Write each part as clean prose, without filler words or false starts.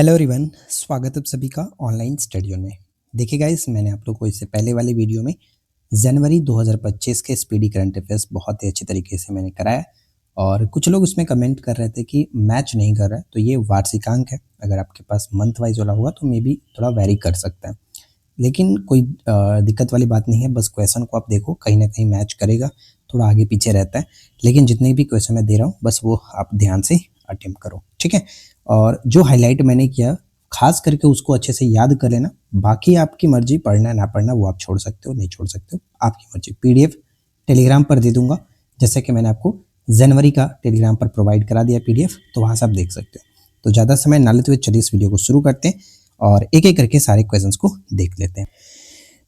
Hello everyone, स्वागत है आप सभी का ऑनलाइन स्टडी में। देखिए गाइस, मैंने आप लोग को इससे पहले वाले वीडियो में जनवरी 2025 के स्पीडी करंट अफेयर्स बहुत ही अच्छी तरीके से मैंने कराया और कुछ लोग उसमें कमेंट कर रहे थे कि मैच नहीं कर रहा है। तो ये वार्षिकांक है, अगर आपके पास मंथ वाइज वाला होगा तो मे बी थोड़ा वेरी कर सकता है, लेकिन कोई दिक्कत वाली बात नहीं है। बस क्वेश्चन को आप देखो, कहीं ना कहीं मैच करेगा, थोड़ा आगे पीछे रहता है, लेकिन जितने भी क्वेश्चन मैं दे रहा हूँ बस वो आप ध्यान से अटेम्प्ट करो, ठीक है। और जो हाईलाइट मैंने किया खास करके उसको अच्छे से याद कर लेना। बाकी आपकी मर्जी, पढ़ना ना पढ़ना वो आप छोड़ सकते हो, नहीं छोड़ सकते हो, आपकी मर्जी। पीडीएफ टेलीग्राम पर दे दूंगा, जैसे कि मैंने आपको जनवरी का टेलीग्राम पर प्रोवाइड करा दिया पीडीएफ, तो वहाँ से आप देख सकते हो। तो ज़्यादा समय ना लेते हुए चलिए इस वीडियो को शुरू करते हैं और एक एक करके सारे क्वेश्चंस को देख लेते हैं।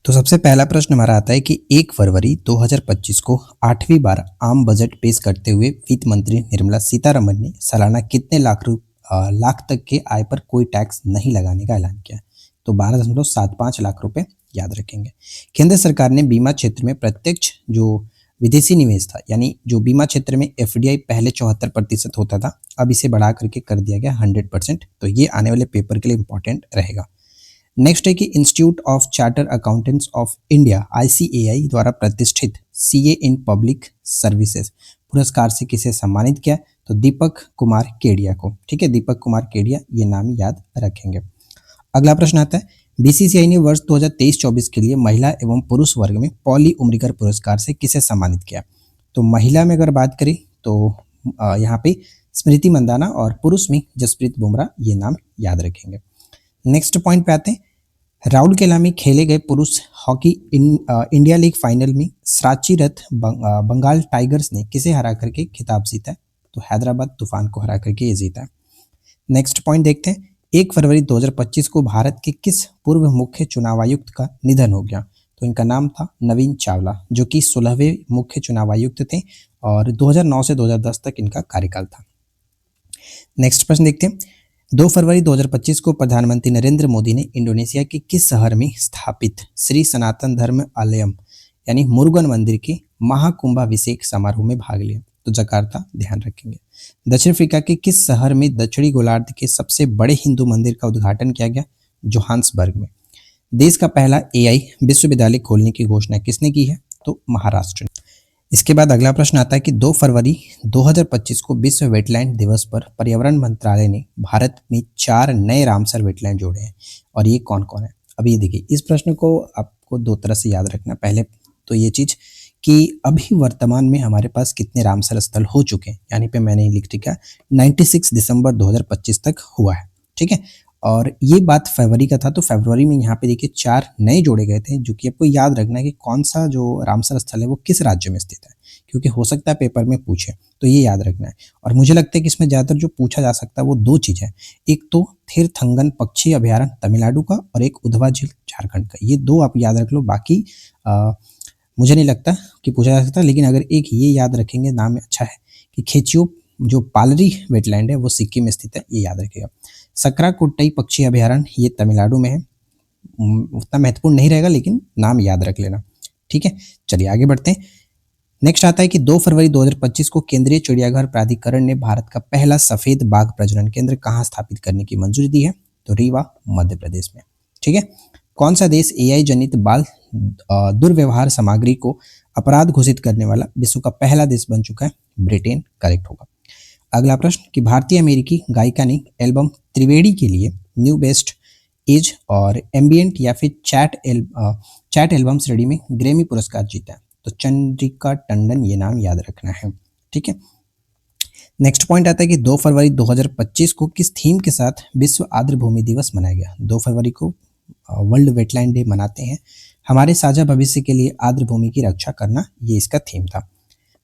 तो सबसे पहला प्रश्न हमारा आता है कि 1 फरवरी 2025 को 8वीं बार आम बजट पेश करते हुए वित्त मंत्री निर्मला सीतारमण ने सालाना कितने लाख तक के आय पर कोई टैक्स नहीं लगाने का ऐलान किया। तो 12.75 लाख रुपए याद रखेंगे। केंद्र सरकार ने बीमा क्षेत्र में प्रत्यक्ष जो विदेशी निवेश था, यानी जो बीमा क्षेत्र में एफडीआई पहले 74% होता था, अब इसे बढ़ा करके कर दिया गया 100%। तो ये आने वाले पेपर के लिए इंपॉर्टेंट रहेगा। नेक्स्ट है कि institute of charter accountants of India ICAI द्वारा प्रतिष्ठित CA इन पब्लिक सर्विसेज पुरस्कार से किसे सम्मानित किया। तो दीपक कुमार केडिया को, ठीक है, दीपक कुमार केडिया, ये नाम याद रखेंगे। अगला प्रश्न आता है, BCCI ने वर्ष 2023-24 के लिए महिला एवं पुरुष वर्ग में पॉली उम्रिकर पुरस्कार से किसे सम्मानित किया। तो महिला में अगर बात करें तो यहाँ पे स्मृति मंदाना और पुरुष में जसप्रीत बुमराह, ये नाम याद रखेंगे। नेक्स्ट पॉइंट पे आते हैं, राउरकेला में खेले गए पुरुष हॉकी इंडिया लीग फाइनल में सांची रथ बंगाल टाइगर्स ने किसे हरा करके खिताब जीता है। तो हैदराबाद तूफान को हरा करके ये जीता है। नेक्स्ट पॉइंट देखते हैं, 1 फरवरी 2025 को भारत के किस पूर्व मुख्य चुनाव आयुक्त का निधन हो गया। तो इनका नाम था नवीन चावला, जो कि 16वें मुख्य चुनाव आयुक्त थे और 2009 से 2010 तक इनका कार्यकाल था। नेक्स्ट प्रश्न देखते हैं, 2 फरवरी 2025 को प्रधानमंत्री नरेंद्र मोदी ने इंडोनेशिया के किस शहर में स्थापित श्री सनातन धर्म आलयम यानी मुरुगन मंदिर के महाकुंभाभिषेक समारोह में भाग लिया। तो जकार्ता, ध्यान रखेंगे। दक्षिण अफ्रीका के किस शहर में दक्षिणी गोलार्ध के सबसे बड़े हिंदू मंदिर का उद्घाटन किया गया। जोहान्सबर्ग में। देश का पहला AI विश्वविद्यालय खोलने की घोषणा किसने की है। तो महाराष्ट्र ने। इसके बाद अगला प्रश्न आता है कि 2 फरवरी 2025 को विश्व वेटलैंड दिवस पर पर्यावरण मंत्रालय ने भारत में 4 नए रामसर वेटलैंड जोड़े हैं, और ये कौन कौन है। अब ये देखिए, इस प्रश्न को आपको 2 तरह से याद रखना। पहले तो ये चीज कि अभी वर्तमान में हमारे पास कितने रामसर स्थल हो चुके हैं, यानी पे मैंने लिख दिया 96 दिसंबर 2025 तक हुआ है, ठीक है। और ये बात फरवरी का था, तो फरवरी में यहाँ पे देखिए 4 नए जोड़े गए थे, जो कि आपको याद रखना है कि कौन सा जो रामसर स्थल है वो किस राज्य में स्थित है, क्योंकि हो सकता है पेपर में पूछे, तो ये याद रखना है। और मुझे लगता है कि इसमें ज़्यादातर जो पूछा जा सकता है वो 2 चीज़ है, एक तो थिरथंगन पक्षी अभ्यारण्य तमिलनाडु का और एक उधवा झील झारखंड का। ये 2 आप याद रख लो, बाकी मुझे नहीं लगता कि पूछा जा सकता, लेकिन अगर एक ये याद रखेंगे, नाम अच्छा है कि खेचियो जो पालरी वेटलैंड है वो सिक्किम में स्थित है, ये याद रखिएगा। सकरा कोट्टई पक्षी अभ्यारण्य ये तमिलनाडु में है, उतना महत्वपूर्ण नहीं रहेगा, लेकिन नाम याद रख लेना, ठीक है। चलिए आगे बढ़ते हैं। नेक्स्ट आता है कि 2 फरवरी 2025 को केंद्रीय चिड़ियाघर प्राधिकरण ने भारत का पहला सफेद बाघ प्रजनन केंद्र कहाँ स्थापित करने की मंजूरी दी है। तो रीवा, मध्य प्रदेश में, ठीक है। कौन सा देश AI जनित बाल दुर्व्यवहार सामग्री को अपराध घोषित करने वाला विश्व का पहला देश बन चुका है। ब्रिटेन करेक्ट होगा। अगला प्रश्न कि भारतीय अमेरिकी गायिका ने एल्बम त्रिवेणी के लिए न्यू बेस्ट एज और एम्बियंट या फिर चैट एल्बम श्रेणी में ग्रैमी पुरस्कार जीता है। तो चंद्रिका टंडन, ये नाम याद रखना है, ठीक है। नेक्स्ट पॉइंट आता है कि 2 फरवरी 2025 को किस थीम के साथ विश्व आर्द्रभूमि दिवस मनाया गया। 2 फरवरी को वर्ल्ड वेटलैंड डे मनाते हैं, हमारे साझा भविष्य के लिए आर्द्रभूमि की रक्षा करना, ये इसका थीम था।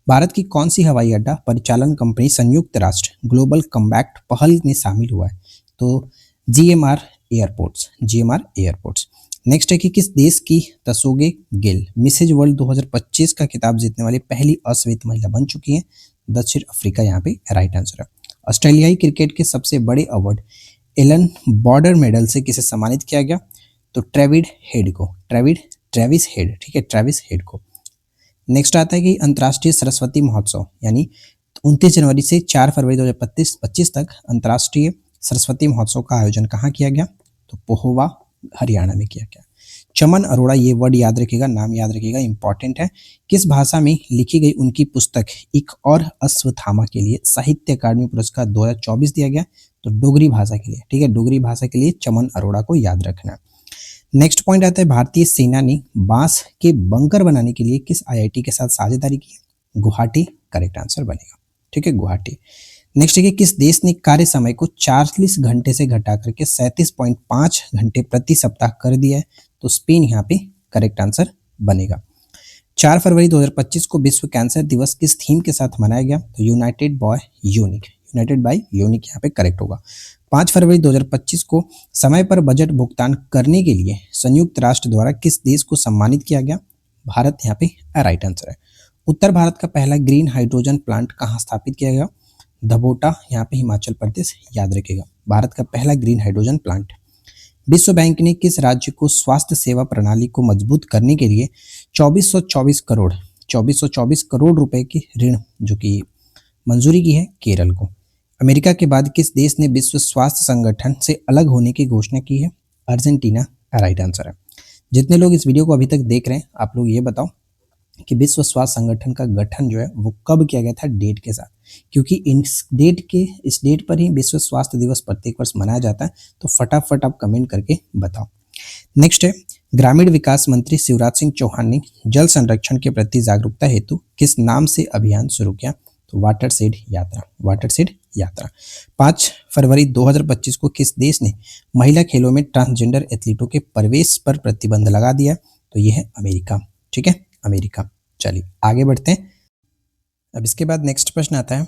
भारत की कौन सी हवाई अड्डा परिचालन कंपनी संयुक्त राष्ट्र ग्लोबल कॉम्पैक्ट पहल में शामिल हुआ है। तो GMR एयरपोर्ट्स। नेक्स्ट है कि किस देश की तसोगे गिल मिसेज वर्ल्ड 2025 का खिताब जीतने वाली पहली अश्वेत महिला बन चुकी है। दक्षिण अफ्रीका यहाँ पे राइट आंसर है। ऑस्ट्रेलियाई क्रिकेट के सबसे बड़े अवार्ड एलन बॉर्डर मेडल से किसे सम्मानित किया गया। तो ट्रेविस हेड, ठीक है, ट्रेविस हेड को। नेक्स्ट आता है कि अंतर्राष्ट्रीय सरस्वती महोत्सव यानी 29 जनवरी से 4 फरवरी 2025 तक अंतर्राष्ट्रीय सरस्वती महोत्सव का आयोजन कहाँ किया गया? तो पोहोवा हरियाणा में किया गया। चमन अरोड़ा, ये वर्ड याद रखिएगा, नाम याद रखिएगा, इंपॉर्टेंट है। किस भाषा में लिखी गई उनकी पुस्तक एक और अश्वत्थामा के लिए साहित्य अकादमी पुरस्कार 2024 दिया गया? तो डोगरी भाषा के लिए, ठीक है, डोगरी भाषा के लिए चमन अरोड़ा को याद रखना। नेक्स्ट पॉइंट आता है, भारतीय सेना ने बांस के बंकर बनाने के लिए किस आईआईटी के साथ साझेदारी की? गुवाहाटी करेक्ट आंसर बनेगा, ठीक है, गुवाहाटी। नेक्स्ट है, किस देश ने कार्य समय को 40 घंटे से घटा करके 37.5 घंटे प्रति सप्ताह कर दिया है? तो स्पेन यहाँ पे करेक्ट आंसर बनेगा। 4 फरवरी 2025 को विश्व कैंसर दिवस किस थीम के साथ मनाया गया? तो united by unique, united by unique यहाँ पे करेक्ट होगा। 5 फरवरी 2025 को समय पर बजट भुगतान करने के लिए संयुक्त राष्ट्र द्वारा किस देश को सम्मानित किया गया? भारत यहाँ पे राइट आंसर है। उत्तर भारत का पहला ग्रीन हाइड्रोजन प्लांट कहाँ स्थापित किया गया? धबोटा, यहाँ पे हिमाचल प्रदेश, याद रखेगा, भारत का पहला ग्रीन हाइड्रोजन प्लांट। विश्व बैंक ने किस राज्य को स्वास्थ्य सेवा प्रणाली को मजबूत करने के लिए 2424 करोड़ रुपए की ऋण जो कि मंजूरी की है? केरल को। अमेरिका के बाद किस देश ने विश्व स्वास्थ्य संगठन से अलग होने की घोषणा की है? अर्जेंटीना राइट आंसर है। जितने लोग इस वीडियो को अभी तक देख रहे हैं, आप लोग ये बताओ कि विश्व स्वास्थ्य संगठन का गठन जो है वो कब किया गया था डेट के साथ, क्योंकि इस डेट पर ही विश्व स्वास्थ्य दिवस प्रत्येक वर्ष मनाया जाता है। तो फटाफट आप कमेंट करके बताओ। नेक्स्ट है, ग्रामीण विकास मंत्री शिवराज सिंह चौहान ने जल संरक्षण के प्रति जागरूकता हेतु किस नाम से अभियान शुरू किया? तो वाटरशेड यात्रा, वाटरशेड यात्रा। 5 फरवरी 2025 को किस देश ने महिला खेलों में ट्रांसजेंडर एथलीटों के प्रवेश पर प्रतिबंध लगा दिया? तो यह है अमेरिका, ठीक है, अमेरिका। चलिए आगे बढ़ते हैं। अब इसके बाद नेक्स्ट प्रश्न आता है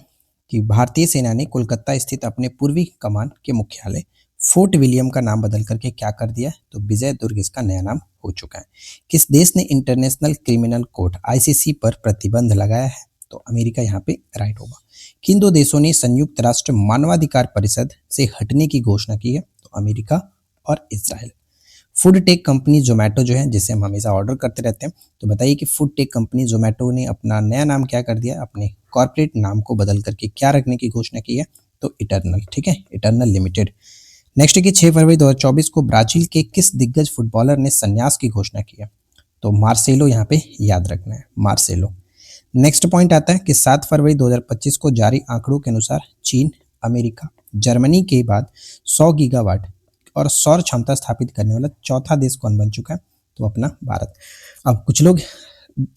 कि भारतीय सेना ने कोलकाता स्थित अपने पूर्वी कमान के मुख्यालय फोर्ट विलियम का नाम बदल करके क्या कर दिया? तो विजय दुर्ग इसका नया नाम हो चुका है। किस देश ने इंटरनेशनल क्रिमिनल कोर्ट आईसीसी पर प्रतिबंध लगाया है? तो अमेरिका यहाँ पे राइट होगा। किन दो देशों ने संयुक्त राष्ट्र मानवाधिकार परिषद से हटने की घोषणा की है? तो अमेरिका और Israel. Food tech company Zomato जो है, जिसे हम हमेशा ऑर्डर करते रहते हैं, तो बताइए कि फूड टेक कंपनी जोमेटो ने अपना नया नाम क्या कर दिया? अपने कॉर्पोरेट नाम को बदल करके क्या रखने की घोषणा की है? तो इटर्नल, ठीक है, इटर्नल लिमिटेड। नेक्स्ट है कि 6 फरवरी 2024 को ब्राजील के किस दिग्गज फुटबॉलर ने संन्यास की घोषणा की है? तो मार्सेलो, यहाँ पे याद रखना है, मार्सेलो। नेक्स्ट पॉइंट आता है कि 7 फरवरी 2025 को जारी आंकड़ों के अनुसार चीन, अमेरिका, जर्मनी के बाद 100 गीगावाट और सौर क्षमता स्थापित करने वाला चौथा देश कौन बन चुका है? तो अपना भारत। अब कुछ लोग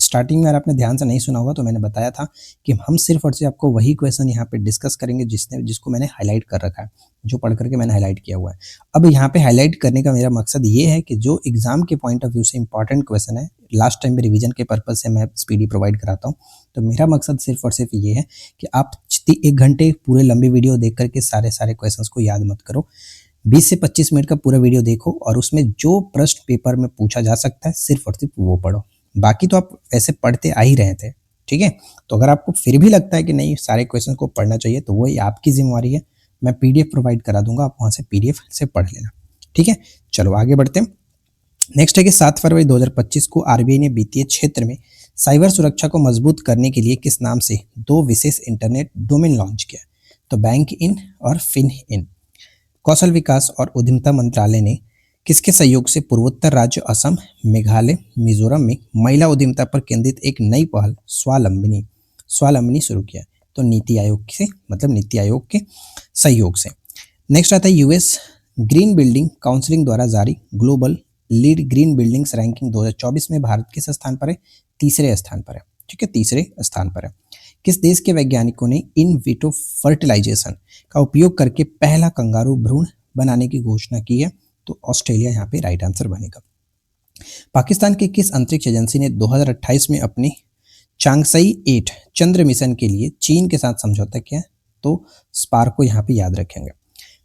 स्टार्टिंग में अगर आपने ध्यान से नहीं सुना होगा तो मैंने बताया था कि हम सिर्फ और सिर्फ आपको वही क्वेश्चन यहाँ पे डिस्कस करेंगे जिसको मैंने हाईलाइट कर रखा है, जो पढ़ करके मैंने हाईलाइट किया हुआ है। अब यहाँ पे हाईलाइट करने का मेरा मकसद ये है कि जो एग्जाम के पॉइंट ऑफ व्यू से इंपॉर्टेंट क्वेश्चन है, लास्ट टाइम में रिवीजन के पर्पज से मैं स्पीडी प्रोवाइड कराता हूँ, तो मेरा मकसद सिर्फ और सिर्फ ये है कि आप 1 घंटे पूरे लंबी वीडियो देख करके सारे क्वेश्चन को याद मत करो। 20 से 25 मिनट का पूरा वीडियो देखो और उसमें जो प्रश्न पेपर में पूछा जा सकता है सिर्फ और सिर्फ वो पढ़ो। बाकी तो आप ऐसे पढ़ते आ ही रहे थे, ठीक है। तो अगर आपको फिर भी लगता है कि नहीं सारे क्वेश्चन को पढ़ना चाहिए, तो वही आपकी जिम्मेवारी है। मैं पीडीएफ प्रोवाइड करा दूंगा, आप वहां से पीडीएफ से पढ़ लेना, ठीक है। चलो आगे बढ़ते हैं। नेक्स्ट है कि 7 फरवरी 2025 को आरबीआई ने वित्तीय क्षेत्र में साइबर सुरक्षा को मजबूत करने के लिए किस नाम से 2 विशेष इंटरनेट डोमेन लॉन्च किया? तो बैंक इन और फिन इन। कौशल विकास और उद्यमिता मंत्रालय ने किसके सहयोग से पूर्वोत्तर राज्य असम, मेघालय, मिजोरम में महिला उद्यमिता पर केंद्रित एक नई पहल स्वावलंबनी शुरू किया? तो नीति आयोग से, मतलब नीति आयोग के सहयोग से। नेक्स्ट आता है यूएस ग्रीन बिल्डिंग काउंसिलिंग द्वारा जारी global lead green buildings ranking 2024 में भारत किस स्थान पर है? तीसरे स्थान पर है, ठीक है, तीसरे स्थान पर है। किस देश के वैज्ञानिकों ने इन विट्रो फर्टिलाइजेशन का उपयोग करके पहला कंगारू भ्रूण बनाने की घोषणा की है? तो ऑस्ट्रेलिया यहाँ पे राइट आंसर बनेगा। पाकिस्तान की किस अंतरिक्ष एजेंसी ने 2028 में अपने चांगसाई 8 चंद्र मिशन के लिए चीन के साथ समझौता किया? तो स्पार्क को यहाँ पे याद रखेंगे।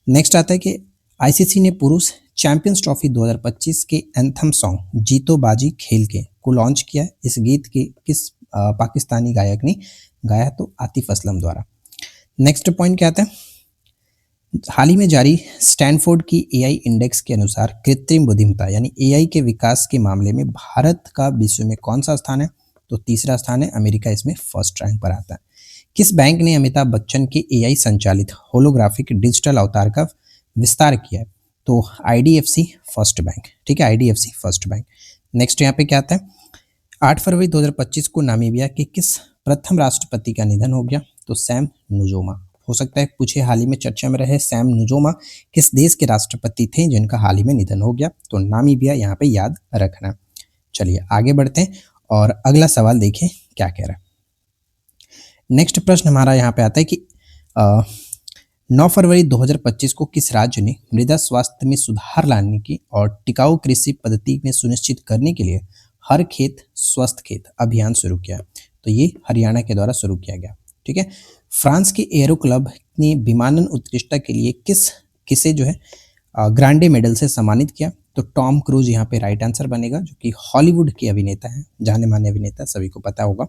नेक्स्ट आता है कि आईसीसी ने पुरुष चैंपियंस ट्रॉफी 2025 के एंथम सॉन्ग जीतो बाजी खेल के को लॉन्च किया। इस गीत के किस पाकिस्तानी गायक ने गाया? तो आतिफ असलम द्वारा। नेक्स्ट पॉइंट क्या आता है? हाल ही में जारी स्टैनफोर्ड की एआई इंडेक्स के अनुसार कृत्रिम बुद्धिमत्ता यानी एआई के विकास के मामले में भारत का विश्व में कौन सा स्थान है? तो तीसरा स्थान है। अमेरिका इसमें फर्स्ट रैंक पर आता है। किस बैंक ने अमिताभ बच्चन के एआई संचालित होलोग्राफिक डिजिटल अवतार का विस्तार किया है? तो आईडीएफसी फर्स्ट बैंक, ठीक है, आईडीएफसी फर्स्ट बैंक। नेक्स्ट यहाँ पे क्या आता है, 8 फरवरी 2025 को नामीबिया के किस प्रथम राष्ट्रपति का निधन हो गया? तो सैम नुजोमा। हो सकता है पूछे, हाल ही में चर्चा में रहे सैम नुजोमा किस देश के राष्ट्रपति थे जिनका हाल ही में निधन हो गया? तो नामीबिया यहाँ पे याद रखना। चलिए आगे बढ़ते हैं और अगला सवाल देखिए क्या कह रहा है। नेक्स्ट प्रश्न हमारा यहाँ पे आता है कि 9 फरवरी 2025 को किस राज्य ने मृदा स्वास्थ्य में सुधार लाने की और टिकाऊ कृषि पद्धति में सुनिश्चित करने के लिए हर खेत स्वस्थ खेत अभियान शुरू किया? तो ये हरियाणा के द्वारा शुरू किया गया, ठीक है। फ्रांस के एरो क्लब ने विमानन उत्कृष्टता के लिए किसे जो है ग्रांडे मेडल से सम्मानित किया? तो टॉम क्रूज यहाँ पे राइट आंसर बनेगा, जो कि हॉलीवुड के अभिनेता हैं, जाने माने अभिनेता, सभी को पता होगा।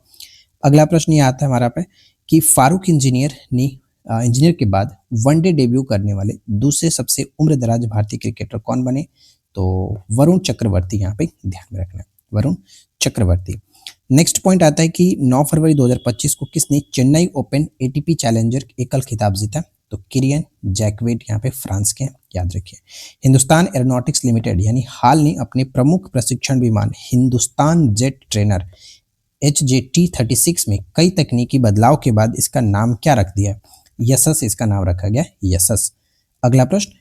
अगला प्रश्न ये आता है हमारा पे कि फारूक इंजीनियर के बाद वनडे डेब्यू करने वाले दूसरे सबसे उम्रदराज भारतीय क्रिकेटर कौन बने? तो वरुण चक्रवर्ती, यहाँ पे ध्यान में रखना, वरुण चक्रवर्ती। नेक्स्ट पॉइंट आता है कि 9 फरवरी 2025 को किसने चेन्नई ओपन एटीपी चैलेंजर एकल खिताब जीता? तो किरियन जैकवेट, यहाँ पे फ्रांस के, याद रखिए। हिंदुस्तान एरोनॉटिक्स लिमिटेड यानी हाल ने अपने प्रमुख प्रशिक्षण विमान हिंदुस्तान जेट ट्रेनर HJT-36 में कई तकनीकी बदलाव के बाद इसका नाम क्या रख दिया? यशस इसका नाम रखा गया, यशस। अगला प्रश्न,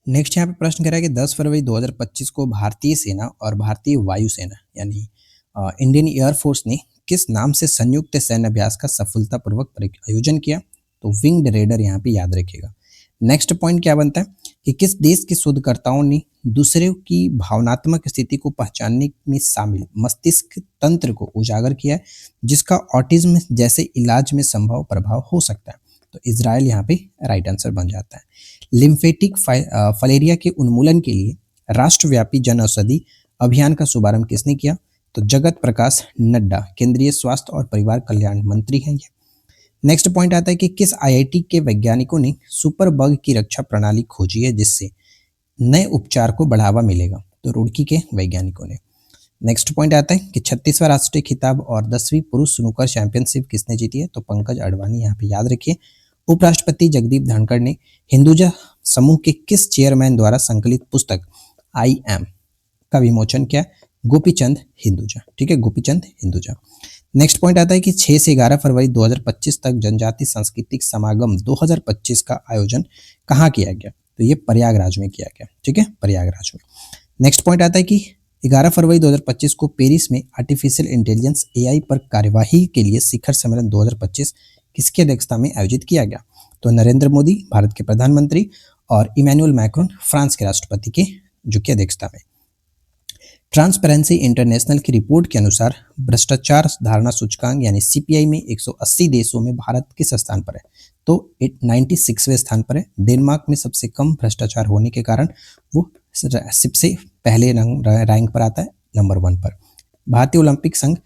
नेक्स्ट यहाँ पे प्रश्न कह रहा है कि 10 फरवरी 2025 को भारतीय सेना और भारतीय वायुसेना यानी इंडियन एयरफोर्स ने किस नाम से संयुक्त सैन्य अभ्यास का सफलतापूर्वक आयोजन किया? तो विंग्ड रेडर, यहाँ पे याद रखिएगा। नेक्स्ट पॉइंट क्या बनता है कि किस देश के शोधकर्ताओं ने दूसरे की भावनात्मक स्थिति को पहचानने में शामिल मस्तिष्क तंत्र को उजागर किया है, जिसका ऑटिज्म जैसे इलाज में संभव प्रभाव हो सकता है? तो इजराइल यहाँ पे राइट आंसर बन जाता है। लिम्फेटिक फलेरिया के उन्मूलन के लिए राष्ट्रव्यापी जन औषधि अभियान का शुभारंभ किसने किया? तो जगत प्रकाश नड्डा, केंद्रीय स्वास्थ्य और परिवार कल्याण मंत्री हैं ये। नेक्स्ट पॉइंट आता है कि किस आईआईटी के वैज्ञानिकों ने सुपर बग की रक्षा प्रणाली खोजी है जिससे नए उपचार को बढ़ावा मिलेगा? तो रुड़की के वैज्ञानिकों ने। नेक्स्ट पॉइंट आता है कि 36वां राष्ट्रीय खिताब और 10वीं पुरुष स्नूकर चैंपियनशिप किसने जीती है? तो पंकज अडवाणी, यहाँ पे याद रखिए। उपराष्ट्रपति जगदीप धनखड़ ने हिंदुजा समूह के किस चेयरमैन द्वारा संकलित पुस्तक आई एम का विमोचन किया? गोपीचंद हिंदुजा, ठीक है, गोपीचंद हिंदुजा। नेक्स्ट पॉइंट आता है कि 6 से 11 फरवरी 2025 तक जनजाति सांस्कृतिक समागम 2025 का आयोजन कहाँ किया गया? तो ये प्रयागराज में किया गया, ठीक है, प्रयागराज में। नेक्स्ट पॉइंट आता है कि 11 फरवरी 2025 को पेरिस में आर्टिफिशियल इंटेलिजेंस AI पर कार्यवाही के लिए शिखर सम्मेलन 2025 किसकी अध्यक्षता में आयोजित किया गया? तो नरेंद्र मोदी, भारत के प्रधानमंत्री, और इमैनुअल मैक्रोन, फ्रांस के राष्ट्रपति के जो की अध्यक्षता में। ट्रांसपेरेंसी इंटरनेशनल की रिपोर्ट के अनुसार भ्रष्टाचार धारणा सूचकांक यानी CPI में 180 देशों में भारत किस स्थान पर है? तो 96वें स्थान पर है। डेनमार्क में सबसे कम भ्रष्टाचार होने के कारण वो सबसे पहले रैंक पर आता है, नंबर 1 पर। भारतीय ओलंपिक संघ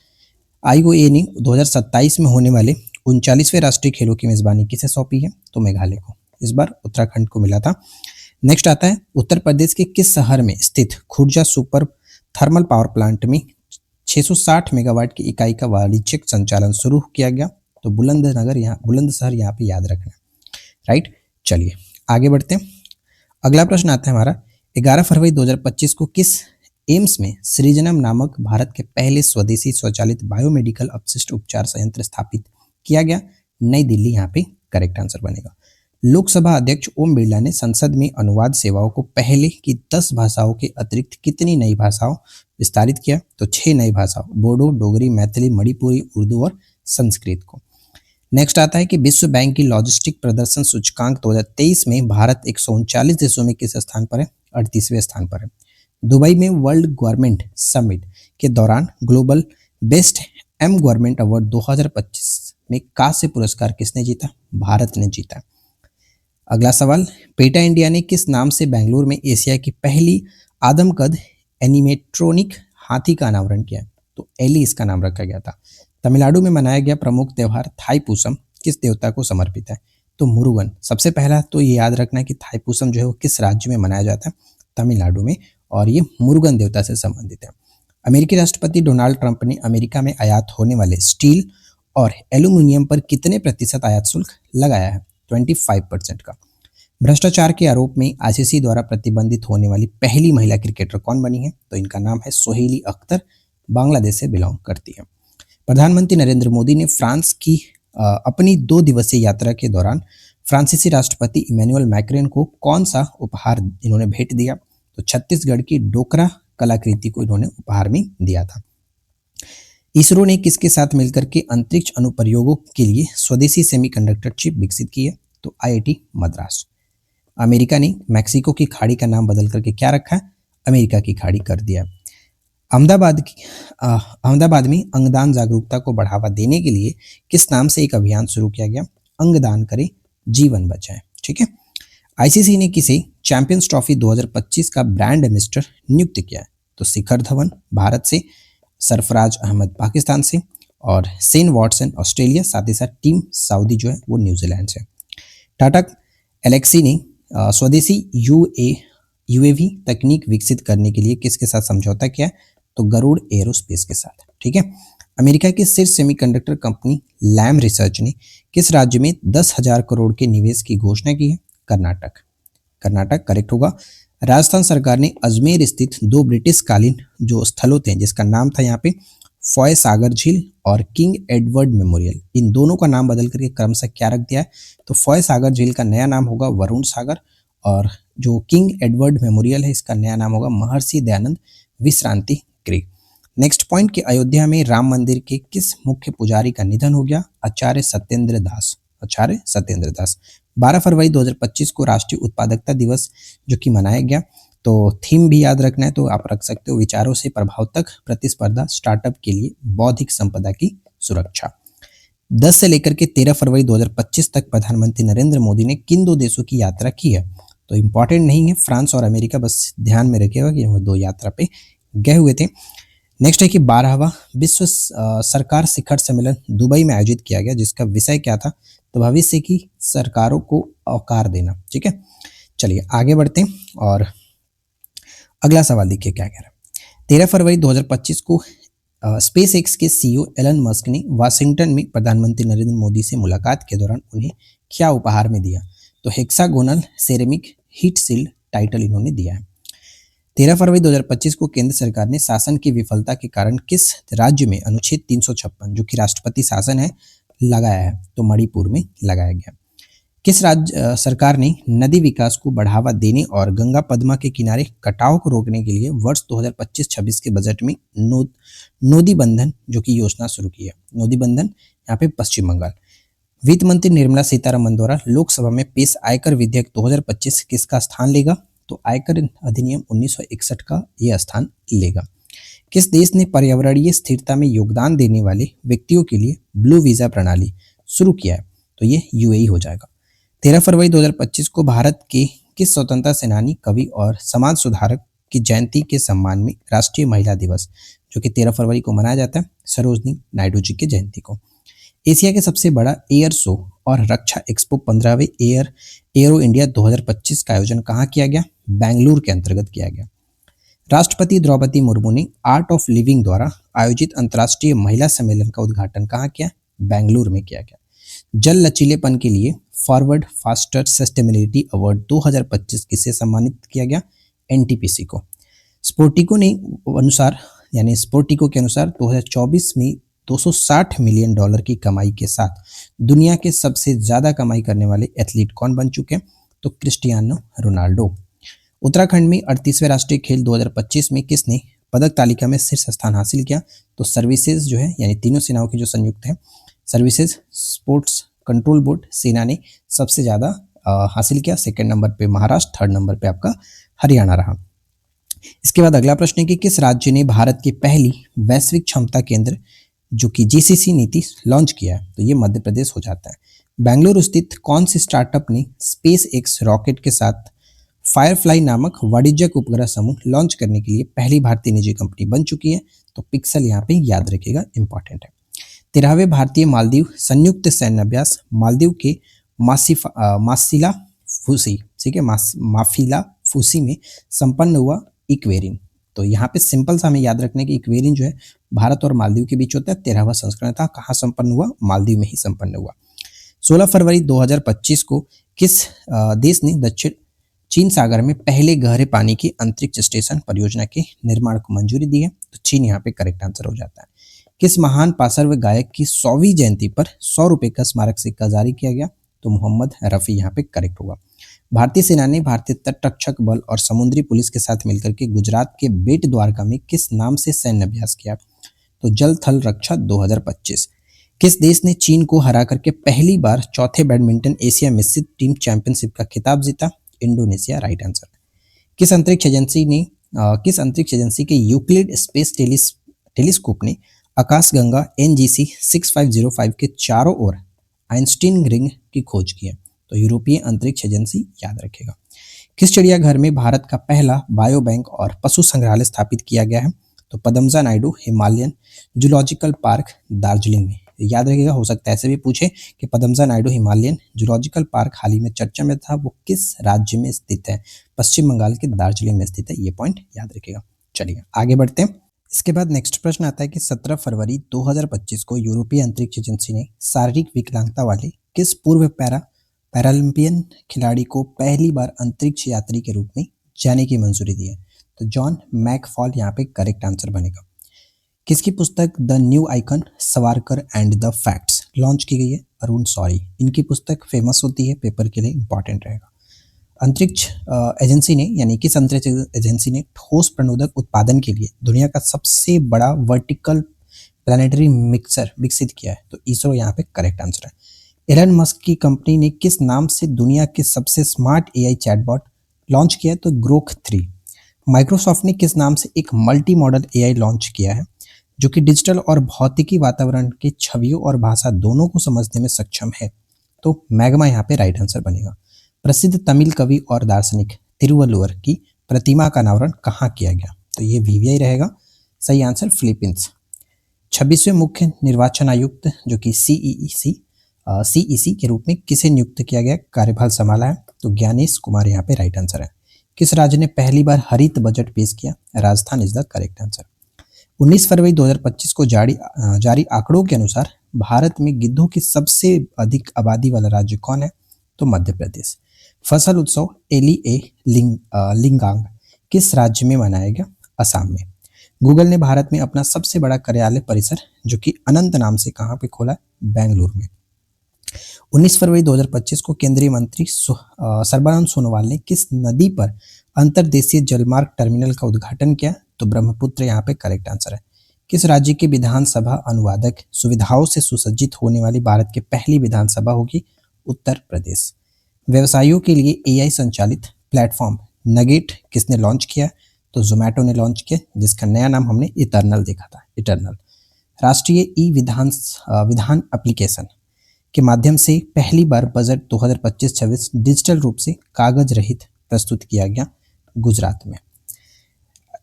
IOA ने 2027 में होने वाले 39वें राष्ट्रीय खेलों की मेजबानी किसे सौंपी है? तो मेघालय को। इस बार उत्तराखंड को मिला था। नेक्स्ट आता है उत्तर प्रदेश के किस शहर में स्थित Khurja super thermal power plant में 660 मेगावाट की इकाई का वाणिज्यिक संचालन शुरू किया गया? तो बुलंदशहर, यहाँ पे याद रखना, राइट। चलिए आगे बढ़ते हैं। अगला प्रश्न आता है हमारा, 11 फरवरी 2025 को किस एम्स में सृजनम नामक भारत के पहले स्वदेशी स्वचालित बायोमेडिकल अपशिष्ट उपचार संयंत्र स्थापित किया गया? नई दिल्ली, यहाँ पे करेक्ट आंसर बनेगा। लोकसभा अध्यक्ष ओम बिरला ने संसद में अनुवाद सेवाओं को पहले की 10 भाषाओं के अतिरिक्त कितनी नई भाषाओं विस्तारित किया? तो 6 नई भाषाओं, बोडो, डोगरी, मैथिली, मणिपुरी, उर्दू और संस्कृत को। नेक्स्ट आता है कि विश्व बैंक की लॉजिस्टिक प्रदर्शन सूचकांक 2023 में भारत 139 देशों में किस स्थान पर है? 38वें स्थान पर है। दुबई में वर्ल्ड गवर्नमेंट समिट के दौरान ग्लोबल बेस्ट गवर्नमेंट अवार्ड 2025 में कांस्य पुरस्कार किसने जीता? भारत ने जीता। अगला सवाल, पेटा इंडिया ने किस नाम से बेंगलुरु में एशिया की पहली आदमकद एनिमेट्रोनिक हाथी का अनावरण किया? तो एली इसका नाम रखा गया था। तमिलनाडु में मनाया गया प्रमुख त्यौहार थाईपुसम किस देवता को समर्पित है? तो मुरुगन। सबसे पहला तो ये याद रखना कि थाईपुसम जो है वो किस राज्य में मनाया जाता है? तमिलनाडु में, और ये मुरुगन देवता से संबंधित है। अमेरिकी राष्ट्रपति डोनाल्ड ट्रंप ने अमेरिका में आयात होने वाले स्टील और एल्यूमिनियम पर कितने प्रतिशत आयात शुल्क लगाया है? 25% का। भ्रष्टाचार के आरोप में आईसीसी द्वारा प्रतिबंधित होने वाली पहली महिला क्रिकेटर कौन बनी है? तो इनका नाम है सोहेली अख्तर, बांग्लादेश से बिलोंग करती है। प्रधानमंत्री नरेंद्र मोदी ने फ्रांस की अपनी 2 दिवसीय यात्रा के दौरान फ्रांसीसी राष्ट्रपति इमैनुअल मैक्रोन को कौन सा उपहार इन्होंने भेंट दिया? तो छत्तीसगढ़ की डोकरा कलाकृति को इन्होंने उपहार में दिया था। इसरो ने किसके साथ मिलकर के अंतरिक्ष अनुप्रयोगों के लिए स्वदेशी सेमीकंडक्टर चिप विकसित की है? तो आईआईटी मद्रास। अमेरिका ने मैक्सिको की खाड़ी का नाम बदल करके क्या रखा है? अमेरिका की खाड़ी कर दिया। अहमदाबाद में अंगदान जागरूकता को बढ़ावा देने के लिए किस नाम से एक अभियान शुरू किया गया? अंगदान करें, जीवन बचाएं। ठीक है। आईसीसी ने किसे चैंपियंस ट्रॉफी 2025 का ब्रांड एम्बेसडर नियुक्त किया है? तो शिखर धवन भारत से, सरफराज अहमद पाकिस्तान से और शेन वॉटसन ऑस्ट्रेलिया, साथ ही साथ टीम साउदी जो है वो न्यूजीलैंड से। टाटा एलेक्सी ने स्वदेशी यूएवी तकनीक विकसित करने के लिए किसके साथ समझौता किया? तो गरुड़ एरोस्पेस के साथ। ठीक है। अमेरिका की शीर्ष सेमीकंडक्टर कंपनी लैम रिसर्च ने किस राज्य में 10,000 करोड़ के निवेश की घोषणा की है? कर्नाटक। कर्नाटक करेक्ट होगा। राजस्थान सरकार ने अजमेर स्थित 2 ब्रिटिश कालीन जो स्थलों थे, जिसका नाम था यहाँ पे फॉय सागर झील और किंग एडवर्ड मेमोरियल, इन दोनों का नाम बदल करके क्रमशः क्या रख दिया है? तो फॉय सागर झील का नया नाम होगा वरुण सागर और जो किंग एडवर्ड मेमोरियल है इसका नया नाम होगा महर्षि दयानंद विश्रांति गृह। नेक्स्ट पॉइंट कि अयोध्या में राम मंदिर के किस मुख्य पुजारी का निधन हो गया? आचार्य सत्येंद्र दास। आचार्य सत्येंद्र दास। 12 फरवरी 2025 को राष्ट्रीय उत्पादकता दिवस जो कि मनाया गया। तो थीम भी याद रखना है तो आप रख सकते हो विचारों से प्रभाव तक प्रतिस्पर्धा, स्टार्टअप के लिए बौद्धिक संपदा की सुरक्षा। 10 से लेकर के 13 फरवरी 2025 तक प्रधानमंत्री नरेंद्र मोदी ने किन 2 देशों की यात्रा की है? तो इंपॉर्टेंट नहीं है, फ्रांस और अमेरिका, बस ध्यान में रखिएगा कि वो 2 यात्रा पे गए हुए थे। नेक्स्ट है कि 12वां विश्व सरकार शिखर सम्मेलन दुबई में आयोजित किया गया, जिसका विषय क्या था? तो भविष्य की सरकारों को आकार देना। ठीक है। चलिए आगे बढ़ते हैं और अगला सवाल देखिए क्या कह रहा है। 13 फरवरी 2025 को स्पेस एक्स के सीईओ एलन मस्क ने वाशिंगटन में प्रधानमंत्री नरेंद्र मोदी से मुलाकात के दौरान उन्हें क्या उपहार में दिया? तो hexagonal ceramic heat sealed title इन्होंने दिया है। 13 फरवरी 2025 को केंद्र सरकार ने शासन की विफलता के कारण किस राज्य में अनुच्छेद 356 जो कि राष्ट्रपति शासन है लगाया है? तो मणिपुर में लगाया गया। किस राज्य सरकार ने नदी विकास को बढ़ावा देने और गंगा पद्मा के किनारे कटाव को रोकने के लिए वर्ष 2025-26 के बजट में नोदी बंधन जो कि योजना शुरू की है? नोदी बंधन यहाँ पे पश्चिम बंगाल। वित्त मंत्री निर्मला सीतारमण द्वारा लोकसभा में पेश आयकर विधेयक 2025 किसका स्थान लेगा? तो आयकर अधिनियम 1961 का यह स्थान लेगा। किस देश ने पर्यावरणीय स्थिरता में योगदान देने वाले व्यक्तियों के लिए ब्लू वीजा प्रणाली शुरू किया है? तो ये यूएई हो जाएगा। 13 फरवरी 2025 को भारत के किस स्वतंत्रता सेनानी, कवि और समाज सुधारक की जयंती के सम्मान में राष्ट्रीय महिला दिवस जो कि 13 फरवरी को मनाया जाता है? सरोजनी नायडू जी की जयंती को। एशिया के सबसे बड़ा एयर शो और रक्षा एक्सपो 15वें एरो इंडिया 2025 का आयोजन कहाँ किया गया? बेंगलुरु के अंतर्गत किया गया। राष्ट्रपति द्रौपदी मुर्मू ने आर्ट ऑफ लिविंग द्वारा आयोजित अंतर्राष्ट्रीय महिला सम्मेलन का उद्घाटन कहाँ किया? बेंगलुरु में किया गया। जल लचीलेपन के लिए फॉरवर्ड फास्टर सस्टेनेबिलिटी अवार्ड 2025 किसे सम्मानित किया गया? एनटीपीसी को। स्पोर्टिको के अनुसार 2024 में $260 मिलियन की कमाई के साथ दुनिया के सबसे ज्यादा कमाई करने वाले एथलीट कौन बन चुके हैं? तो क्रिस्टियानो रोनाल्डो। उत्तराखंड में 38वें राष्ट्रीय खेल 2025 में किसने पदक तालिका में शीर्ष स्थान हासिल किया? तो सर्विसेज जो है यानी तीनों सेनाओं की जो संयुक्त है, सर्विसेज स्पोर्ट्स कंट्रोल बोर्ड सेना ने सबसे ज्यादा हासिल किया। सेकंड नंबर पे महाराष्ट्र, थर्ड नंबर पे आपका हरियाणा रहा। इसके बाद अगला प्रश्न है कि किस राज्य ने भारत की पहली वैश्विक क्षमता केंद्र जो कि जीसीसी नीति लॉन्च किया है? तो ये मध्य प्रदेश हो जाता है। बेंगलुरु स्थित कौन सी स्टार्टअप ने स्पेस एक्स रॉकेट के साथ फायरफ्लाई नामक वाणिज्यिक उपग्रह समूह लॉन्च करने के लिए पहली भारतीय निजी कंपनी बन चुकी है? तो पिक्सल यहाँ पे याद रखिएगा, इंपॉर्टेंट है। 13वें भारतीय मालदीव संयुक्त सैन्य अभ्यास मालदीव के मासिला फूसी, ठीक है, माफिला फूसी में संपन्न हुआ इक्वेरिन। तो यहाँ पे सिंपल सा हमें याद रखने की इक्वेरिन जो है भारत और मालदीव के बीच होता है। 13वां संस्करण था, कहाँ संपन्न हुआ? मालदीव में ही संपन्न हुआ। 16 फरवरी 2025 को किस देश ने दक्षिण चीन सागर में पहले गहरे पानी की अंतरिक्ष स्टेशन परियोजना के निर्माण को मंजूरी दी है? तो चीन यहाँ पे करेक्ट आंसर हो जाता है। किस महान पार्श्व गायक की 100वीं जयंती पर 100 रुपए का स्मारक सिक्का जारी किया गया? तो मोहम्मद रफी यहाँ पे करेक्ट होगा। भारतीय सेना ने भारतीय तटरक्षक बल और समुद्री पुलिस के साथ मिलकर के गुजरात के बेट द्वारका में किस नाम से सैन्य अभ्यास किया? तो जल थल रक्षा 2025। किस देश ने चीन को हरा करके पहली बार चौथे बैडमिंटन एशिया मिश्रित टीम चैंपियनशिप का खिताब जीता? Indonesia right answer. किस अंतरिक्ष एजेंसी के यूक्लिड स्पेस टेलीस्कोप ने आकाशगंगा NGC 6505 के चारों ओर आइंस्टीन रिंग की खोज की है? तो यूरोपीय अंतरिक्ष एजेंसी, याद रखेगा। किस चिड़ियाघर में भारत का पहला बायो बैंक और पशु संग्रहालय स्थापित किया गया है? तो Padmaja Naidu Himalayan zoological park Darjeeling में। याद रखिएगा, हो सकता है ऐसे भी पूछे कि Padmaja Naidu Himalayan zoological park हाल ही में चर्चा में था, वो किस राज्य में स्थित है? पश्चिम बंगाल के दार्जिलिंग में स्थित है। ये पॉइंट याद रखिएगा। चलिए आगे बढ़ते हैं। इसके बाद नेक्स्ट प्रश्न आता है कि 17 फरवरी 2025 को यूरोपीय अंतरिक्ष एजेंसी ने शारीरिक विकलांगता वाले किस पूर्व पैरालंपियन खिलाड़ी को पहली बार अंतरिक्ष यात्री के रूप में जाने की मंजूरी दी है? तो जॉन मैकफॉल यहाँ पे करेक्ट आंसर बनेगा। किसकी पुस्तक the new icon Savarkar and the facts launch की गई है? अरुण शौरी। इनकी पुस्तक फेमस होती है, पेपर के लिए इंपॉर्टेंट रहेगा। अंतरिक्ष एजेंसी ने यानी किस अंतरिक्ष एजेंसी ने ठोस प्रणोदक उत्पादन के लिए दुनिया का सबसे बड़ा वर्टिकल प्लानिटरी मिक्सर विकसित किया है? तो इसरो यहाँ पे करेक्ट आंसर है। एलन मस्क की कंपनी ने किस नाम से दुनिया के सबसे स्मार्ट AI चैटबॉट लॉन्च किया है? तो ग्रोक 3। माइक्रोसॉफ्ट ने किस नाम से एक मल्टी मॉडल AI लॉन्च किया है जो कि डिजिटल और भौतिकी वातावरण के छवियों और भाषा दोनों को समझने में सक्षम है? तो मैग्मा यहाँ पे राइट आंसर बनेगा। प्रसिद्ध तमिल कवि और दार्शनिक तिरुवल्लुवर की प्रतिमा का अनावरण कहाँ किया गया? तो ये VVI रहेगा। सही आंसर फिलीपींस। 26वें मुख्य निर्वाचन आयुक्त जो कि CEC के रूप में किसे नियुक्त किया गया, कार्यभार संभाला है? तो ज्ञानेश कुमार यहाँ पे राइट आंसर है। किस राज्य ने पहली बार हरित बजट पेश किया? Rajasthan is the correct answer. 19 फरवरी 2025 को जारी आंकड़ों के अनुसार भारत में गिद्धों की सबसे अधिक आबादी वाला राज्य कौन है? तो मध्य प्रदेश। फसल उत्सव लिंगांग किस राज्य में मनाया गया? असम में। गूगल ने भारत में अपना सबसे बड़ा कार्यालय परिसर जो कि अनंत नाम से कहाँ पे खोला? बेंगलुरु में। 19 फरवरी 2025 को केंद्रीय मंत्री सर्बानंद सोनोवाल ने किस नदी पर अंतर्देशीय जलमार्ग टर्मिनल का उद्घाटन किया? तो ब्रह्मपुत्र यहाँ पे करेक्ट आंसर है। किस राज्य की विधानसभा अनुवादक सुविधाओं से सुसज्जित होने वाली भारत की पहली विधानसभा होगी? उत्तर प्रदेश। व्यवसायियों के लिए AI संचालित प्लेटफॉर्म नगेट किसने लॉन्च किया? तो जोमैटो ने लॉन्च किया, जिसका नया नाम हमने इटर्नल देखा था, इटर्नल। राष्ट्रीय विधान एप्लीकेशन के माध्यम से पहली बार बजट 2025-26 डिजिटल रूप से कागज रहित प्रस्तुत किया गया, गुजरात में।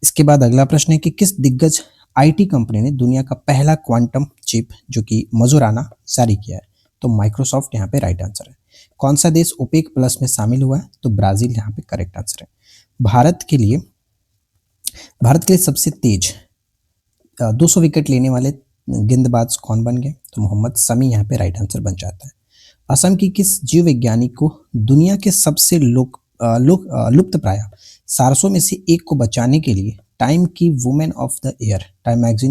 इसके बाद अगला प्रश्न है कि किस दिग्गज IT कंपनी ने दुनिया का पहला क्वांटम चिप जो कि मजोराना जारी किया है? तो माइक्रोसॉफ्ट यहाँ पे राइट आंसर है। कौन सा देश OPEC प्लस में शामिल हुआ है? तो ब्राजील यहाँ पे करेक्ट आंसर है। भारत के लिए सबसे तेज 200 विकेट लेने वाले गेंदबाज कौन बन गए? तो मोहम्मद शमी यहाँ पे राइट आंसर बन जाता है। असम की किस जीव वैज्ञानिक को दुनिया के सबसे लुप्त प्राय सारसों में से एक को बचाने के लिए टाइम मैगजीन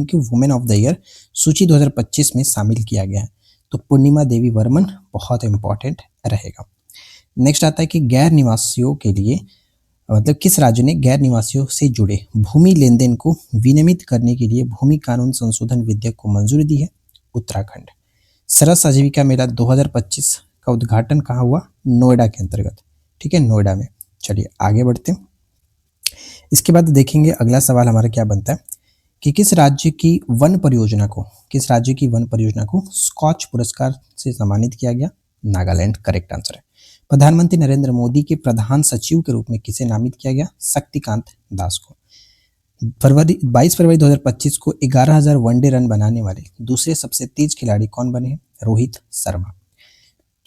की वुमेन ऑफ द ईयर सूची 2025 में शामिल किया गया है? तो पूर्णिमा देवी वर्मन बहुत इंपॉर्टेंट रहेगा। नेक्स्ट आता है कि गैर निवासियों के लिए मतलब किस राज्य ने गैर निवासियों से जुड़े भूमि लेन देन को विनियमित करने के लिए भूमि कानून संशोधन विधेयक को मंजूरी दी है? उत्तराखंड। सरस आजीविका मेला 2025 का उद्घाटन कहाँ हुआ? नोएडा के अंतर्गत, ठीक है, नोएडा में। चलिए आगे बढ़ते हैं। इसके बाद देखेंगे अगला सवाल हमारा क्या बनता है कि किस राज्य की वन परियोजना को स्कॉच पुरस्कार से सम्मानित किया गया? नागालैंड करेक्ट आंसर है। प्रधानमंत्री नरेंद्र मोदी के प्रधान सचिव के रूप में किसे नामित किया गया? शक्तिकांत दास को। 22 फरवरी 2025 को 11,000 वनडे रन बनाने वाले दूसरे सबसे तेज खिलाड़ी कौन बने हैं? रोहित शर्मा।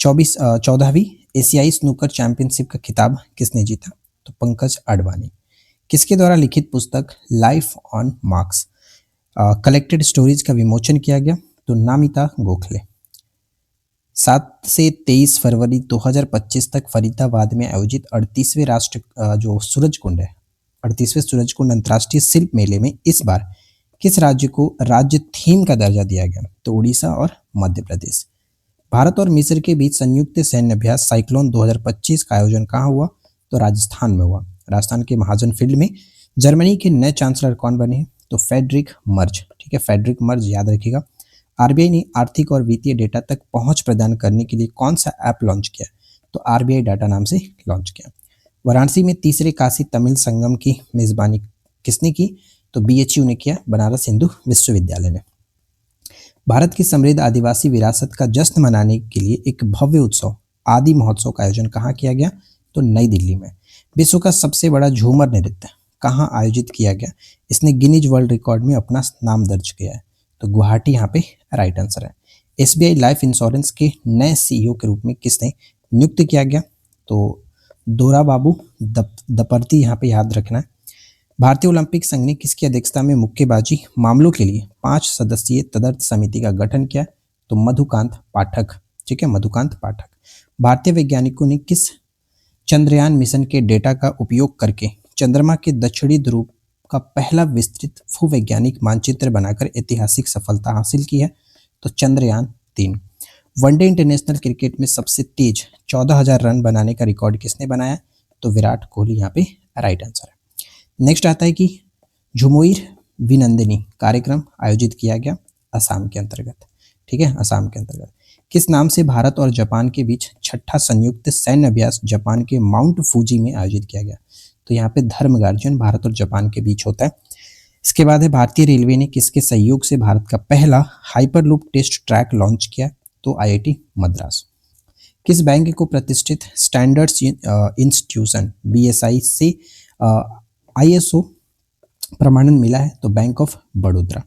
14वीं एशियाई स्नूकर चैंपियनशिप का खिताब किसने जीता? तो पंकज अडवाणी। किसके द्वारा लिखित पुस्तक life on marks collected stories का विमोचन किया गया? तो नामिता गोखले। 7 से 23 फरवरी 2025 तक फरीदाबाद में आयोजित 38वें जो सूरज कुंड है, 38वें सूरज कुंड अंतर्राष्ट्रीय शिल्प मेले में इस बार किस राज्य को राज्य थीम का दर्जा दिया गया? तो उड़ीसा और मध्य प्रदेश। भारत और मिस्र के बीच संयुक्त सैन्य अभ्यास साइक्लोन 2025 का आयोजन कहाँ हुआ? तो राजस्थान में हुआ। राजस्थान के महाजन फील्ड में। जर्मनी के नए चांसलर कौन बने? तो फेडरिक मर्ज। ठीक है, फेडरिक मर्ज याद रखिएगा। आरबीआई ने आर्थिक और वित्तीय डेटा तक पहुंच प्रदान करने के लिए कौन सा ऐप लॉन्च किया? तो आरबीआई डाटा नाम से लॉन्च किया। वाराणसी में तीसरे काशी तमिल संगम की मेजबानी किसने की? तो बीएचयू ने किया, बनारस हिंदू विश्वविद्यालय ने। भारत की समृद्ध आदिवासी विरासत का जश्न मनाने के लिए एक भव्य उत्सव आदि महोत्सव का आयोजन कहाँ किया गया? तो नई दिल्ली में। विश्व का सबसे बड़ा झूमर नृत्य कहाँ आयोजित किया गया? इसने गिनीज वर्ल्ड रिकॉर्ड में अपना नाम दर्ज किया है, तो गुवाहाटी यहाँ पे राइट आंसर है। एसबीआई लाइफ इंश्योरेंस के नए सीईओ के रूप में किसने नियुक्त किया गया? तो दोरा बाबू दपर्ती यहाँ पे याद रखना है। भारतीय ओलंपिक संघ ने किसकी अध्यक्षता में मुक्केबाजी मामलों के लिए 5 सदस्यीय तदर्थ समिति का गठन किया? तो मधुकांत पाठक। ठीक है, मधुकांत पाठक। भारतीय वैज्ञानिकों ने किस चंद्रयान मिशन के डेटा का उपयोग करके चंद्रमा के दक्षिणी ध्रुव का पहला विस्तृत भूवैज्ञानिक मानचित्र बनाकर ऐतिहासिक सफलता हासिल की है? तो चंद्रयान-3। वनडे इंटरनेशनल क्रिकेट में सबसे तेज 14,000 रन बनाने का रिकॉर्ड किसने बनाया? तो विराट कोहली यहाँ पे राइट आंसर है। नेक्स्ट आता है कि झुमोइर विनंदिनी कार्यक्रम आयोजित किया गया असम के अंतर्गत। ठीक है, असम के अंतर्गत। किस नाम से भारत और जापान के बीच छठा संयुक्त सैन्य अभ्यास जापान के माउंट फूजी में आयोजित किया गया? तो यहाँ पे धर्म गार्जियन भारत और जापान के बीच होता है। इसके बाद है भारतीय रेलवे ने किसके सहयोग से भारत का पहला हाइपरलूप टेस्ट ट्रैक लॉन्च किया? तो आईआईटी मद्रास। किस बैंक को प्रतिष्ठित स्टैंडर्ड्स इंस्टीट्यूशन बीएसआई से आईएसओ प्रमाणन मिला है? तो बैंक ऑफ बड़ौदा।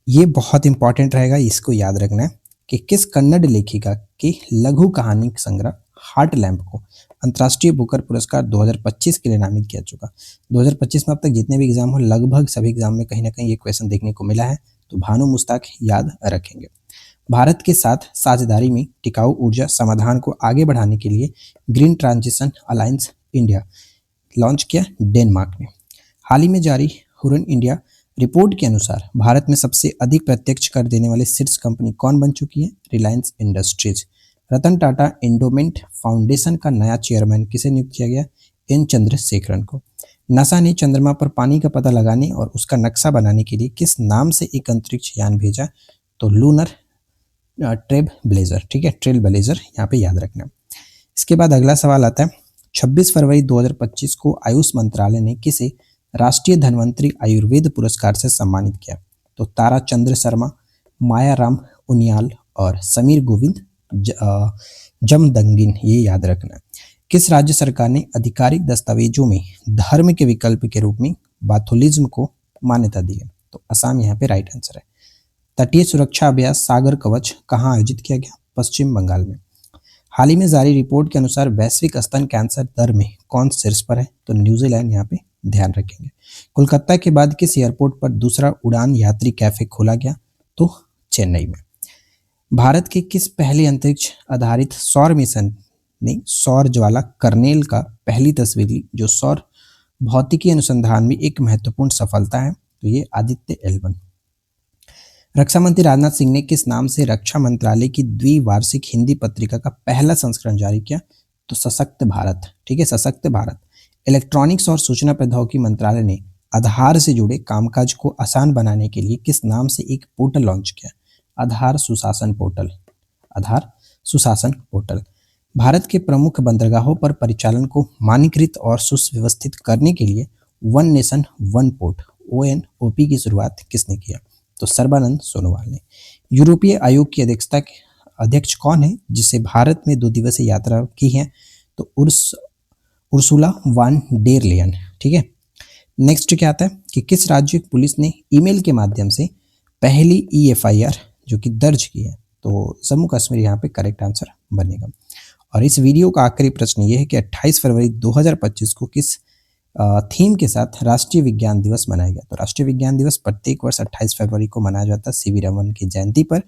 ये बहुत इंपॉर्टेंट रहेगा, इसको याद रखना है कि किस कन्नड़ लेखिका के लघु कहानी संग्रह हार्ट लैम्प को अंतर्राष्ट्रीय बुकर पुरस्कार 2025 के लिए नामित किया चुका? 2025 में अब तक जितने भी एग्जाम हो लगभग सभी एग्जाम में कहीं ना कहीं ये क्वेश्चन देखने को मिला है, तो भानु मुस्ताक याद रखेंगे। भारत के साथ साझेदारी में टिकाऊ ऊर्जा समाधान को आगे बढ़ाने के लिए green transition alliance India launch किया डेनमार्क ने। हाल ही में जारी हुरन इंडिया रिपोर्ट के अनुसार भारत में सबसे अधिक प्रत्यक्ष कर देने वाली शीर्ष कंपनी कौन बन चुकी है? Reliance industries. Ratan Tata endowment foundation का नया चेयरमैन किसे नियुक्त किया गया? एन चंद्रशेखरन को। नासा ने चंद्रमा पर पानी का पता लगाने और उसका नक्शा बनाने के लिए किस नाम से एक अंतरिक्ष यान भेजा? तो लूनर ट्रेल ब्लेजर। ठीक है, ट्रेल ब्लेजर यहाँ पे याद रखना। इसके बाद अगला सवाल आता है 26 फरवरी 2025 को आयुष मंत्रालय ने किसे राष्ट्रीय धन्वंतरी आयुर्वेद पुरस्कार से सम्मानित किया? तो तारा चंद्र शर्मा, माया राम उनियाल और समीर गोविंद जमदंगिन, ये याद रखना। किस राज्य सरकार ने आधिकारिक दस्तावेजों में धर्म के विकल्प के रूप में बाथोलिज्म को मान्यता दी है? तो असम यहाँ पे राइट आंसर है। तटीय सुरक्षा अभ्यास सागर कवच कहाँ आयोजित किया गया? पश्चिम बंगाल में। हाल ही में जारी रिपोर्ट के अनुसार वैश्विक स्तन कैंसर दर में कौन शीर्ष पर है? तो न्यूजीलैंड यहाँ पे ध्यान रखेंगे। कोलकाता के बाद किस एयरपोर्ट पर दूसरा उड़ान यात्री कैफे खोला गया? तो चेन्नई में। भारत के किस पहले अंतरिक्ष आधारित सौर मिशन ने सौर ज्वाला कर्नेल का पहली तस्वीर ली, जो सौर भौतिकी अनुसंधान में एक महत्वपूर्ण सफलता है? तो ये आदित्य L1। रक्षा मंत्री राजनाथ सिंह ने किस नाम से रक्षा मंत्रालय की द्विवार्षिक हिंदी पत्रिका का पहला संस्करण जारी किया? तो सशक्त भारत। ठीक है, सशक्त भारत। इलेक्ट्रॉनिक्स और सूचना प्रौद्योगिकी मंत्रालय ने आधार से जुड़े कामकाज को आसान बनाने के लिए किस नाम से एक पोर्टल लॉन्च किया? आधार सुशासन पोर्टल। आधार सुशासन पोर्टल। भारत के प्रमुख बंदरगाहों पर परिचालन को मानकीकृत और सुव्यवस्थित करने के लिए one nation one port ONOP की शुरुआत किसने किया? तो सर्बानंद सोनोवाल ने। यूरोपीय आयोग की अध्यक्ष कौन है जिसे भारत में 2 दिवसीय यात्रा की है? तो उर्सुला वान डेर लेयन। ठीक है, नेक्स्ट क्या आता है कि किस राज्य पुलिस ने ईमेल के माध्यम से पहली EFIR जो कि दर्ज की है? तो जम्मू कश्मीर यहाँ पे करेक्ट आंसर बनेगा। और इस वीडियो का आखिरी प्रश्न ये है कि 28 फरवरी 2025 को किस थीम के साथ राष्ट्रीय विज्ञान दिवस मनाया गया? तो राष्ट्रीय विज्ञान दिवस प्रत्येक वर्ष 28 फरवरी को मनाया जाता है CV रमन की जयंती पर।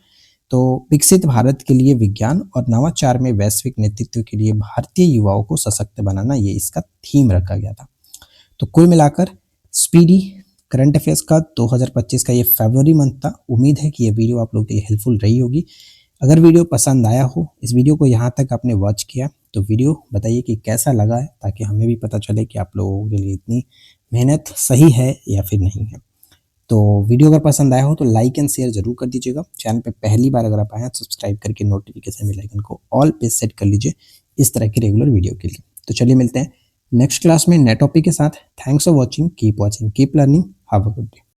तो विकसित भारत के लिए विज्ञान और नवाचार में वैश्विक नेतृत्व के लिए भारतीय युवाओं को सशक्त बनाना, ये इसका थीम रखा गया था। तो कुल मिलाकर स्पीडी करंट अफेयर्स का 2025 का ये फरवरी मंथ था। उम्मीद है कि ये वीडियो आप लोगों के लिए हेल्पफुल रही होगी। अगर वीडियो पसंद आया हो, इस वीडियो को यहाँ तक आपने वॉच किया, तो वीडियो बताइए कि कैसा लगा है, ताकि हमें भी पता चले कि आप लोगों के लिए इतनी मेहनत सही है या फिर नहीं है। तो वीडियो अगर पसंद आया हो तो लाइक एंड शेयर जरूर कर दीजिएगा। चैनल पे पहली बार अगर आप आए हैं तो सब्सक्राइब करके नोटिफिकेशन बेल आइकन को ऑल पे सेट कर लीजिए इस तरह की रेगुलर वीडियो के लिए। तो चलिए मिलते हैं नेक्स्ट क्लास में नए टॉपिक के साथ। Thanks for watching, keep learning, have a good day.